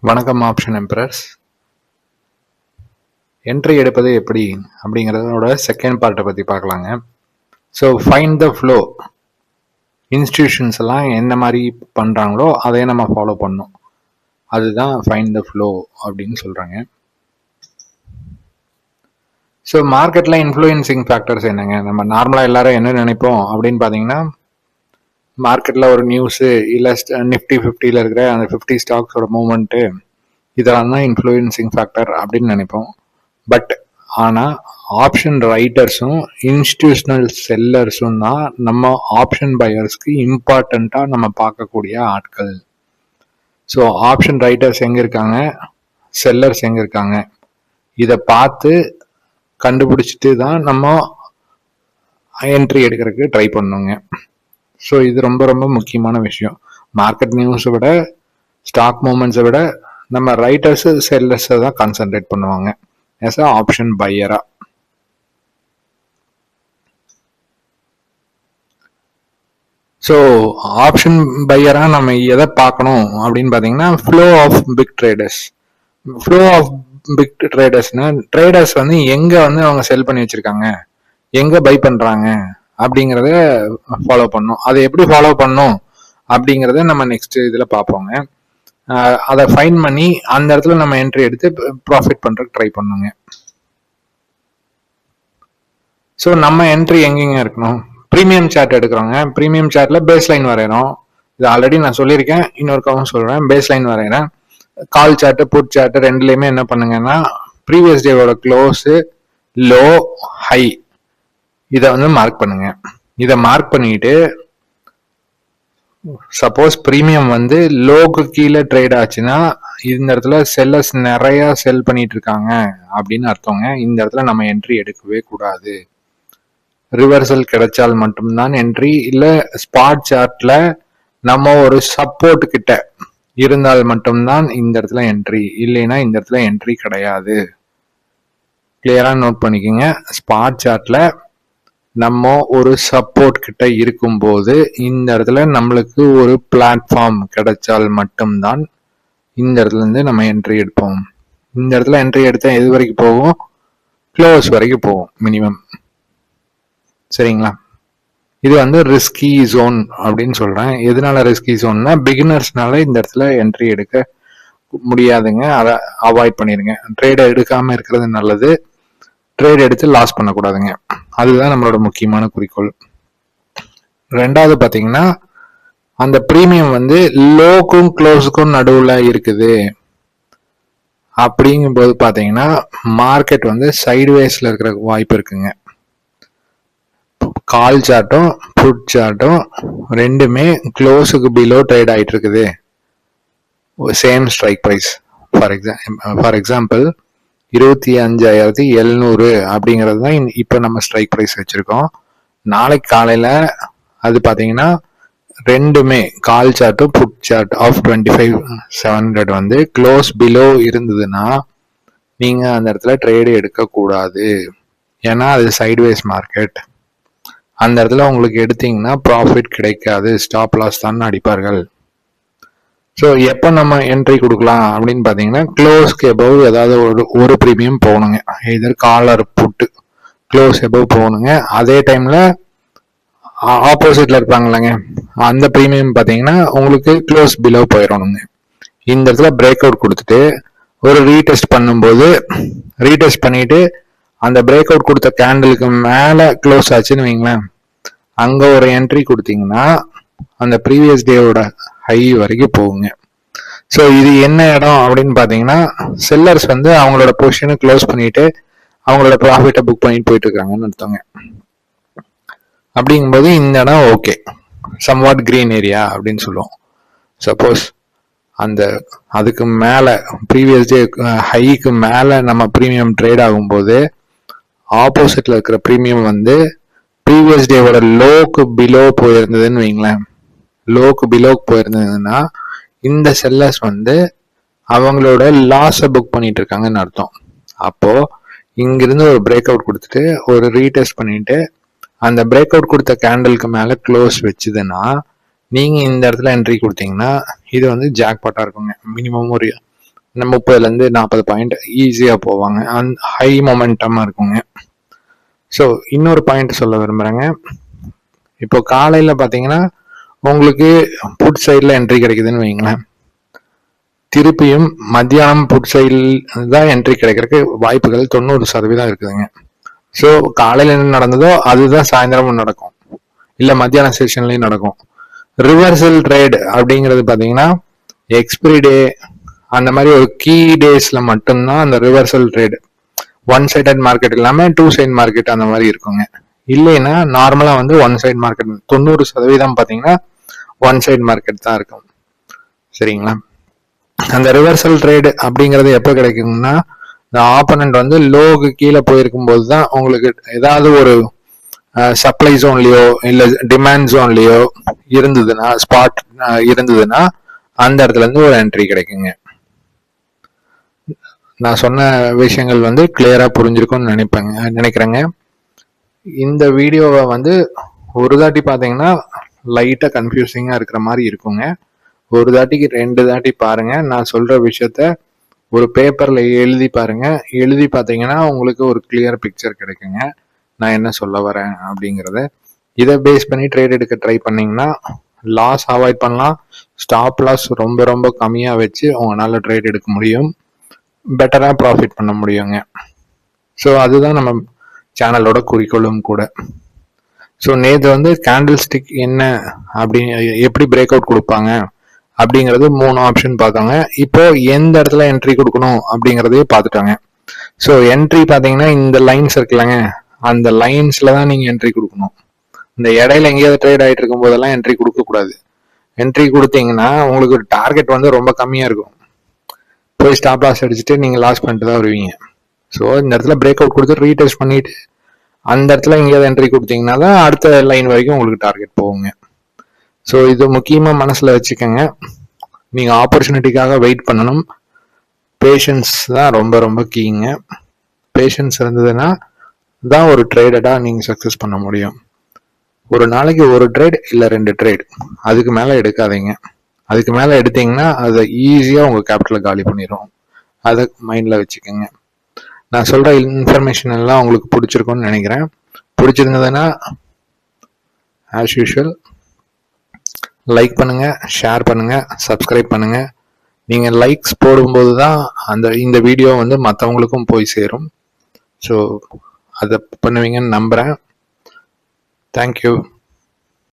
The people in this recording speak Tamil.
வணக்கம் ஆப்ஷன் எம்பரர்ஸ். என்ட்ரி எடுப்பது எப்படி அப்படிங்கிறதோட செகண்ட் பார்ட்டை பற்றி பார்க்கலாங்க. So find the flow. Institutions எல்லாம் என்ன மாதிரி பண்ணுறாங்களோ அதையே நம்ம ஃபாலோ பண்ணணும். அதுதான் ஃபைண்ட் த ஃப்ளோ அப்படின்னு சொல்கிறாங்க. ஸோ மார்க்கெட்டில் இன்ஃப்ளூயன்சிங் ஃபேக்டர்ஸ் என்னங்க? நம்ம நார்மலாக எல்லாரும் என்ன நினைப்போம் அப்படின்னு பார்த்தீங்கன்னா, மார்க்கெட்டில் ஒரு நியூஸு இல்லை நிஃப்டி 50 இருக்கிற அந்த 50 ஸ்டாக்ஸோட மூவ்மெண்ட்டு இதெல்லாம் தான் இன்ஃப்ளூயன்சிங் ஃபேக்டர் அப்படின்னு நினைப்போம். பட் ஆனால் ஆப்ஷன் ரைட்டர்ஸும் இன்ஸ்டிடியூஷனல் செல்லர்ஸும் தான் நம்ம ஆப்ஷன் பையர்ஸ்க்கு இம்பார்ட்டண்ட்டாக நம்ம பார்க்கக்கூடிய ஆட்கள். ஸோ ஆப்ஷன் ரைட்டர்ஸ் எங்கே இருக்காங்க, செல்லர்ஸ் எங்கே இருக்காங்க, இதை பார்த்து கண்டுபிடிச்சிட்டு தான் நம்ம என்ட்ரி எடுக்கிறதுக்கு ட்ரை பண்ணுங்க. ஸோ இது ரொம்ப ரொம்ப முக்கியமான விஷயம். மார்க்கெட் நியூஸை விட, ஸ்டாக் மூமெண்ட்ஸை விட நம்ம ரைட்டர்ஸ் செல்லர்ஸை தான் கான்சென்ட்ரேட் பண்ணுவாங்க as a ஆப்ஷன் பையரா. ஸோ ஆப்ஷன் பையரா நம்ம எதை பார்க்கணும் அப்படின்னு பார்த்தீங்கன்னா, flow of big traders. Flow of big ட்ரேடர்ஸ்னா ட்ரேடர்ஸ் வந்து எங்கே வந்து அவங்க செல் பண்ணி வச்சிருக்காங்க, எங்கே பை பண்ணுறாங்க அப்படிங்கிறத ஃபாலோ பண்ணணும். அதை எப்படி ஃபாலோ பண்ணணும் அப்படிங்கிறத நம்ம நெக்ஸ்ட் இதில் பார்ப்போங்க. அதை ஃபைன் பண்ணி அந்த இடத்துல நம்ம என்ட்ரி எடுத்து ப்ராஃபிட் பண்ணுறதுக்கு ட்ரை பண்ணுங்க. ஸோ நம்ம என்ட்ரி எங்கெங்க இருக்கணும்? ப்ரீமியம் சார்ட் எடுக்கிறோங்க. ப்ரீமியம் சார்ட்ல பேஸ் லைன் வரைகிறோம். இது ஆல்ரெடி நான் சொல்லியிருக்கேன், இன்னொருக்காவும் சொல்கிறேன். பேஸ் லைன் வரைகிறேன். கால் சார்ட்டு, புட் சார்ட்டு ரெண்டுலேயுமே என்ன பண்ணுங்கன்னா, ப்ரீவியஸ் டேவோட க்ளோஸு, லோ, ஹை இதை வந்து மார்க் பண்ணுங்க. இதை மார்க் பண்ணிட்டு சப்போஸ் ப்ரீமியம் வந்து லோக்கு கீழே ட்ரேட் ஆச்சுன்னா இந்த இடத்துல செல்லர்ஸ் நிறைய செல் பண்ணிட்டு இருக்காங்க அப்படின்னு அர்த்தங்க. இந்த இடத்துல நம்ம என்ட்ரி எடுக்கவே கூடாது. ரிவர்சல் கிடைச்சால் மட்டும்தான் என்ட்ரி. இல்ல ஸ்பாட் சார்ட்ல நம்ம ஒரு சப்போர்ட் கிட்ட இருந்தால் மட்டும்தான் இந்த இடத்துல என்ட்ரி. இல்லைன்னா இந்த இடத்துல என்ட்ரி கிடையாது. கிளியரா நோட் பண்ணிக்கோங்க. ஸ்பாட் சார்ட்ல நம்ம ஒரு சப்போர்ட் கிட்ட இருக்கும்போது இந்த இடத்துல நம்மளுக்கு ஒரு பிளாட்ஃபார்ம் கிடைச்சால் மட்டும்தான் இந்த இடத்துல இருந்து நம்ம என்ட்ரி எடுப்போம். இந்த இடத்துல என்ட்ரி எடுத்தா எது வரைக்கும் போகும்? க்ளோஸ் வரைக்கும் போகும் மினிமம். சரிங்களா? இது வந்து ரிஸ்கி ஜோன் அப்படின்னு சொல்றேன். எதனால ரிஸ்கி ஜோன்னா, பிகினர்ஸ்னால இந்த இடத்துல என்ட்ரி எடுக்க முடியாதுங்க. அதை அவாய்ட் பண்ணிருங்க. ட்ரேடை எடுக்காம இருக்கிறது நல்லது. ட்ரேட் எடுத்து லாஸ் பண்ணக்கூடாதுங்க. அதுதான் நம்மளோட முக்கியமான குறிக்கோள். ரெண்டாவது பாத்தீங்கன்னா, அந்த ப்ரீமியம் வந்து லோக்கும் க்ளோஸுக்கும் நடுவுல இருக்குது அப்படிங்கும்போது பாத்தீங்கன்னா, மார்க்கெட் வந்து சைட்வேஸ்ல இருக்கிற வாய்ப்பு இருக்குங்க. கால் சார்ட்டும் புட் சார்ட்டும் ரெண்டுமே க்ளோஸுக்கு பிலோ ட்ரேட் ஆயிட்டு இருக்குது. Same strike price. For example 25,700 அப்படிங்கிறது தான் இப்போ நம்ம ஸ்ட்ரைக் ப்ரைஸ் வச்சிருக்கோம். நாளைக்கு காலையில அது பார்த்தீங்கன்னா ரெண்டுமே கால் சார்ட்டும் புட் சார்ட் ஆஃப் 25,700 வந்து க்ளோஸ் பிலோ இருந்ததுன்னா நீங்க அந்த இடத்துல ட்ரேடு எடுக்கக்கூடாது. ஏன்னா அது சைட்வேஸ் மார்க்கெட். அந்த இடத்துல உங்களுக்கு எடுத்தீங்கன்னா ப்ராஃபிட் கிடைக்காது. ஸ்டாப் லாஸ் தான் அடிப்பார்கள். ஸோ எப்போ நம்ம என்ட்ரி கொடுக்கலாம் அப்படின்னு பார்த்தீங்கன்னா, க்ளோஸ்க்கு எபவ் ஏதாவது ஒரு ப்ரீமியம் போகணுங்க. இதர் காலர் புட்டு க்ளோஸ் எபவ் போகணுங்க. அதே டைம்ல ஆப்போசிட்ல இருப்பாங்கல்லங்க, அந்த ப்ரீமியம் பார்த்தீங்கன்னா உங்களுக்கு க்ளோஸ் பிலோ போயிடணுங்க. இந்த இடத்துல பிரேக் அவுட் கொடுத்துட்டு ஒரு ரீடெஸ்ட் பண்ணும்போது, ரீடெஸ்ட் பண்ணிட்டு அந்த பிரேக் அவுட் கொடுத்த கேண்டலுக்கு மேலே க்ளோஸ் ஆச்சுன்னு வைங்களேன், அங்கே ஒரு என்ட்ரி கொடுத்தீங்கன்னா அந்த ப்ரீவியஸ் டேவோட ஹை வரைக்கும் போகுங்க. ஸோ இது என்ன இடம் அப்படின்னு பார்த்தீங்கன்னா, செல்லர்ஸ் வந்து அவங்களோட பொசிஷனை க்ளோஸ் பண்ணிட்டு அவங்களோட ப்ராஃபிட்டை புக் பண்ணிட்டு போயிட்டு இருக்காங்கன்னு அர்த்தங்க. அப்படிங்கும்போது இந்த இடம் ஓகே, சம்வாட் கிரீன் ஏரியா அப்படின்னு சொல்லுவோம். சப்போஸ் அந்த அதுக்கு மேலே ப்ரீவியஸ் டே ஹைக்கு மேலே நம்ம ப்ரீமியம் ட்ரேட் ஆகும்போது ஆப்போசிட்ல இருக்கிற ப்ரீமியம் வந்து ப்ரீவியஸ் டேவோட லோக்கு பிலோ போயிருந்ததுன்னு வைங்களேன், லோக்கு பிலோக்கு போயிருந்ததுன்னா இந்த செல்லர்ஸ் வந்து அவங்களோட லாஸை புக் பண்ணிட்டு இருக்காங்கன்னு அர்த்தம். அப்போ இங்கிருந்து ஒரு பிரேக் அவுட் கொடுத்துட்டு ஒரு ரீடெஸ்ட் பண்ணிட்டு அந்த பிரேக் அவுட் கொடுத்த கேண்டலுக்கு மேல க்ளோஸ் வச்சுதுன்னா நீங்க இந்த இடத்துல என்ட்ரி கொடுத்தீங்கன்னா இது வந்து ஜாக்பாட்டா இருக்குங்க. மினிமம் ஒரு 30லேருந்து 40 பாயிண்ட் ஈஸியாக போவாங்க. ஹை மொமெண்டமாக இருக்குங்க. ஸோ இன்னொரு பாயிண்ட் சொல்ல விரும்புகிறேங்க. இப்போ காலையில் பார்த்தீங்கன்னா உங்களுக்கு புட் சைடில் என்ட்ரி கிடைக்குதுன்னு வைங்களேன். திருப்பியும் மத்தியானம் புட் சைடில் தான் என்ட்ரி கிடைக்கிறதுக்கு வாய்ப்புகள் 90% இருக்குதுங்க. ஸோ காலையில் என்ன நடந்ததோ அதுதான் சாயந்தரமும் நடக்கும், இல்லை மத்தியான செஷன்லையும் நடக்கும். ரிவர்சல் ட்ரேட் அப்படிங்கிறது பார்த்தீங்கன்னா எக்ஸ்பிரி டே அந்த மாதிரி ஒரு கீ டேஸ்ல மட்டும்தான் அந்த reversal trade, one sided market இல்லாம 2 சைட் மார்க்கெட் அந்த மாதிரி இருக்குங்க. இல்லைன்னா நார்மலா வந்து ஒன் சைட் மார்க்கெட் 90% பார்த்தீங்கன்னா ஒன் சைட் மார்க்கெட் தான் இருக்கும். சரிங்களா? அந்த ரிவர்சல் ட்ரேட் அப்படிங்கிறது எப்போ கிடைக்கும்னா, இந்த ஆப்போனன்ட் வந்து லோக்கு கீழே போயிருக்கும் போது தான் உங்களுக்கு ஏதாவது ஒரு சப்ளை ஜோன்லயோ இல்லை டிமாண்ட் ஜோன்லயோ இருந்ததுன்னா, ஸ்பாட் இருந்ததுன்னா அந்த இடத்துல இருந்து ஒரு என்ட்ரி கிடைக்குங்க. நான் சொன்ன விஷயங்கள் வந்து கிளியரா புரிஞ்சிருக்கும்னு நினைக்கிறேங்க. இந்த வீடியோவை வந்து ஒரு தாட்டி பார்த்தீங்கன்னா லைட்டா கன்ஃபியூசிங்கா இருக்கிற மாதிரி இருக்குங்க. ஒரு தாட்டிக்கு 2 தாட்டி பாருங்க. நான் சொல்ற விஷயத்த ஒரு பேப்பர்ல எழுதி பாருங்க. எழுதி பார்த்தீங்கன்னா உங்களுக்கு ஒரு கிளியர் பிக்சர் கிடைக்குங்க, நான் என்ன சொல்ல வரேன் அப்படிங்கிறத. இதை பேஸ் பண்ணி ட்ரேட் எடுக்க ட்ரை பண்ணீங்கன்னா லாஸ் அவாய்ட் பண்ணலாம். ஸ்டாப் லாஸ் ரொம்ப ரொம்ப கம்மியாக வச்சு உங்களால ட்ரேட் எடுக்க முடியும், பெட்டராக ப்ராஃபிட் பண்ண முடியுங்க. ஸோ அதுதான் நம்ம சேனலோட குறிக்கோளும் கூட. ஸோ நேற்று வந்து கேண்டில் ஸ்டிக் என்ன அப்படி எப்படி பிரேக் அவுட் கொடுப்பாங்க அப்படிங்கிறது 3 ஆப்ஷன் பார்த்தாங்க. இப்போ எந்த இடத்துல என்ட்ரி கொடுக்கணும் அப்படிங்கிறதையே பார்த்துட்டாங்க. ஸோ என்ட்ரி பார்த்தீங்கன்னா இந்த லைன்ஸ் இருக்குல்லங்க, அந்த லைன்ஸ்ல தான் நீங்கள் என்ட்ரி கொடுக்கணும். இந்த இடையில எங்கேயாவது ட்ரேட் ஆகிட்டு இருக்கும் போதெல்லாம் என்ட்ரி கொடுக்கக்கூடாது. என்ட்ரி கொடுத்தீங்கன்னா உங்களுக்கு ஒரு டார்கெட் வந்து ரொம்ப கம்மியாக இருக்கும், போய் ஸ்டாப் லாஸ் அடிச்சுட்டு நீங்கள் லாஸ் பண்ணிட்டு தான் வருவீங்க. ஸோ இந்த இடத்துல பிரேக் அவுட் கொடுத்து ரீடெஸ்ட் பண்ணிட்டு அந்த இடத்துல எங்கேயாவது என்ட்ரி கொடுத்தீங்கன்னா தான் அடுத்த லைன் வரைக்கும் உங்களுக்கு டார்கெட் போகுங்க. ஸோ இது முக்கியமாக மனசில் வச்சுக்கோங்க. நீங்கள் ஆப்பர்ச்சுனிட்டிக்காக வெயிட் பண்ணணும். பேஷன்ஸ் தான் ரொம்ப ரொம்ப கீங்க. பேஷன்ஸ் இருந்ததுன்னா தான் ஒரு ட்ரேடடாக நீங்கள் சக்ஸஸ் பண்ண முடியும். ஒரு நாளைக்கு ஒரு ட்ரேட் இல்லை 2 ட்ரேட், அதுக்கு மேலே எடுக்காதீங்க. அதுக்கு மேலே எடுத்தீங்கன்னா அதை ஈஸியாக உங்கள் கேபிட்டலை காலி பண்ணிடும். அதை மைண்டில் வச்சுக்கோங்க. நான் சொல்கிற இன்ஃபர்மேஷன் எல்லாம் உங்களுக்கு பிடிச்சிருக்கும்னு நினைக்கிறேன். பிடிச்சிருந்ததுன்னா ஆஸ் யூஷுவல் லைக் பண்ணுங்கள், ஷேர் பண்ணுங்கள், சப்ஸ்கிரைப் பண்ணுங்கள். நீங்கள் லைக்ஸ் போடும்போது தான் இந்த வீடியோ வந்து மற்றவங்களுக்கும் போய் சேரும். ஸோ அதை பண்ணுவீங்கன்னு நம்புகிறேன். தேங்க்யூ.